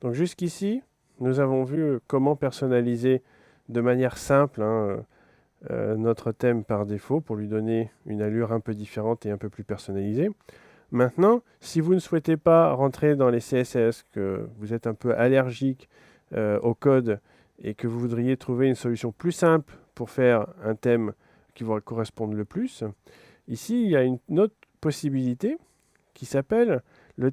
Donc jusqu'ici, nous avons vu comment personnaliser de manière simple notre thème par défaut pour lui donner une allure un peu différente et un peu plus personnalisée. Maintenant, si vous ne souhaitez pas rentrer dans les CSS, que vous êtes un peu allergique au code et que vous voudriez trouver une solution plus simple pour faire un thème qui vous corresponde le plus, ici, il y a une autre possibilité qui s'appelle le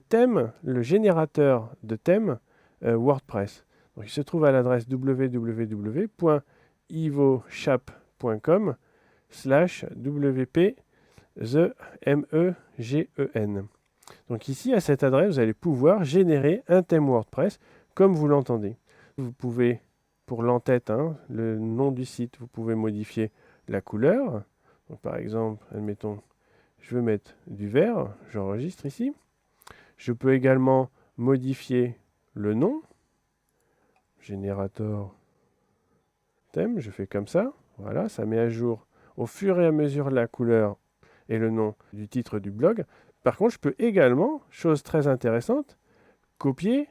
générateur de thème WordPress. Donc, il se trouve à l'adresse www.ivoshap.com/wp MEGEN. Donc ici, à cette adresse, vous allez pouvoir générer un thème WordPress comme vous l'entendez. Vous pouvez, pour l'entête, le nom du site, vous pouvez modifier la couleur. Donc par exemple, admettons, je veux mettre du vert, j'enregistre ici. Je peux également modifier le nom, générateur thème, je fais comme ça. Voilà, ça met à jour au fur et à mesure la couleur et le nom du titre du blog. Par contre, je peux également, chose très intéressante, copier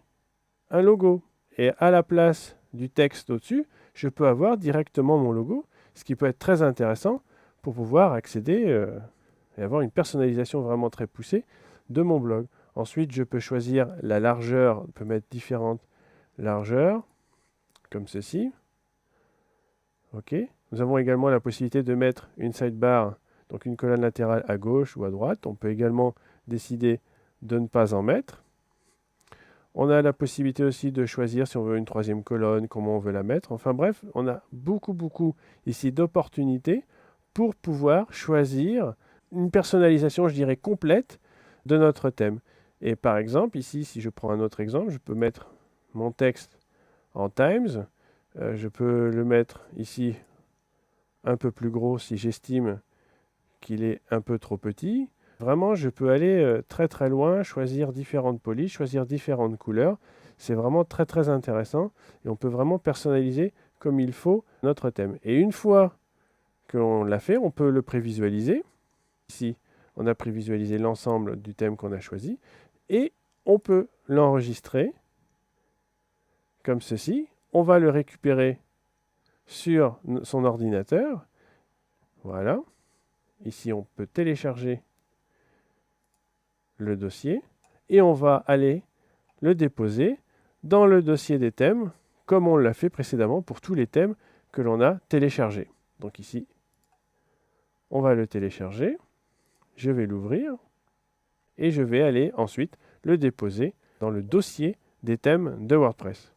un logo. Et à la place du texte au-dessus, je peux avoir directement mon logo, ce qui peut être très intéressant pour pouvoir accéder et avoir une personnalisation vraiment très poussée de mon blog. Ensuite, je peux choisir la largeur, on peut mettre différentes largeurs, comme ceci. OK. Nous avons également la possibilité de mettre une sidebar, donc une colonne latérale à gauche ou à droite. On peut également décider de ne pas en mettre. On a la possibilité aussi de choisir si on veut une troisième colonne, comment on veut la mettre. Enfin bref, on a beaucoup ici d'opportunités pour pouvoir choisir une personnalisation, je dirais, complète de notre thème. Et par exemple, ici, si je prends un autre exemple, je peux mettre mon texte en Times. Je peux le mettre ici un peu plus gros si j'estime qu'il est un peu trop petit. Vraiment, je peux aller très loin, choisir différentes polices, choisir différentes couleurs. C'est vraiment très intéressant et on peut vraiment personnaliser comme il faut notre thème. Et une fois qu'on l'a fait, on peut le prévisualiser. Ici, on a prévisualisé l'ensemble du thème qu'on a choisi et on peut l'enregistrer comme ceci. On va le récupérer sur son ordinateur. Voilà. Ici, on peut télécharger le dossier et on va aller le déposer dans le dossier des thèmes comme on l'a fait précédemment pour tous les thèmes que l'on a téléchargés. Donc ici, on va le télécharger, je vais l'ouvrir et je vais aller ensuite le déposer dans le dossier des thèmes de WordPress.